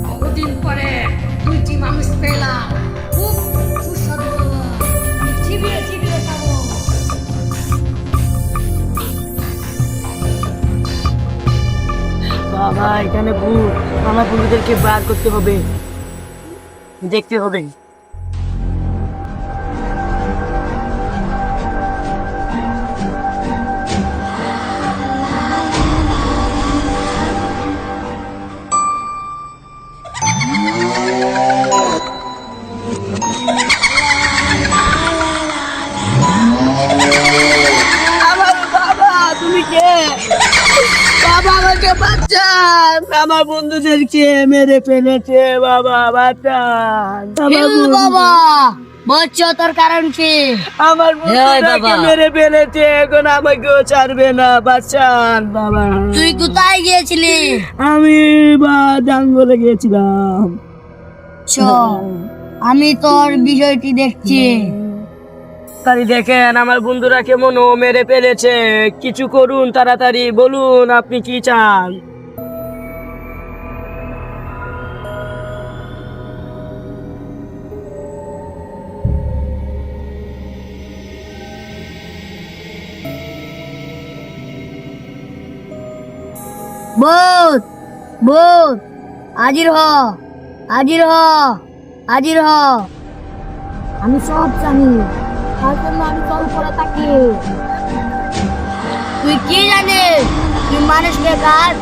বহুদিন পরে দুইটি মানুষ পেলাম, খুব সুস্বাদু। চিবিয়ে চিবিয়ে খাবো। বাবা এখানে ভূত, আমার বন্ধুদেরকে বার করতে হবে, দেখতে হবে। আমার বাবা, তুমি কে? বাবা আমাকে বাঁচান, আমার বন্ধুদেরকে মেরে ফেলেছে, বাবা বাঁচান। বাবা বলছো তোর কারণ কি? আমার বন্ধুদেরকে মেরে ফেলেছে, এখন আমাকেও ছাড়বে না, বাঁচান বাবা। তুই কোথায় গিয়েছিলি? আমি জঙ্গলে গিয়েছিলাম। আমি তোর বিষয়টি দেখছি। তাড়াতাড়ি দেখেন আমার বন্ধুরা কেমন মেরে ফেলেছে, কিছু করুন, তাড়াতাড়ি বলুন আপনি কি চান। ভূত ভূত হাজির হ, হাজির হ, হাজির হ। আমি সব জানি, তার জন্য আমি চল করে থাকি। তুই কি জানিস? তুই মানুষকে কাজ,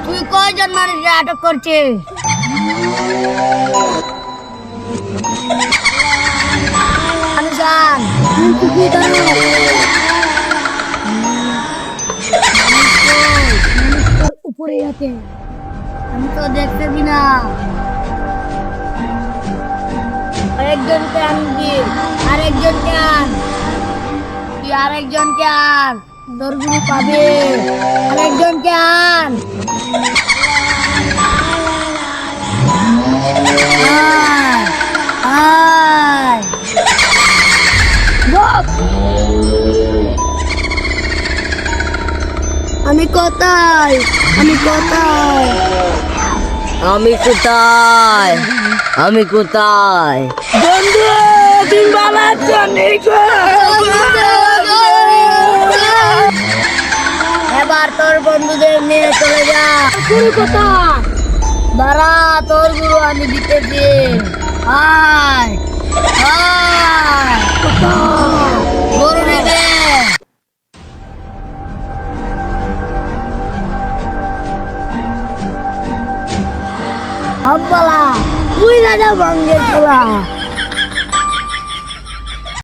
তুই কয়জন মানুষকে আটক করছিস? আনুসান, তুই কি জানো? উপরে আছে, আমি তো দেখতেছি না। আরেকজনকে আনবি, আরেকজনকে আন, তুই আরেকজনকে আন, দরগুলো পাবে। আরেকজনকে আন। আয়, আয়। বক। আমি কোথায়? আমি কোথায়? আমি কোথায়? আমি কোথায়? বন্ধু দিন বানাচ্ছেন, এবার তোর বন্ধুদের নিয়ে চলে যা। গুরু কোথায়? দাঁড়া, তোর গুরু আমি দিতেছি। আয়, আয়। গরু নেবে। আব্বালা তুই রাজা ভাঙ্গের তোলা।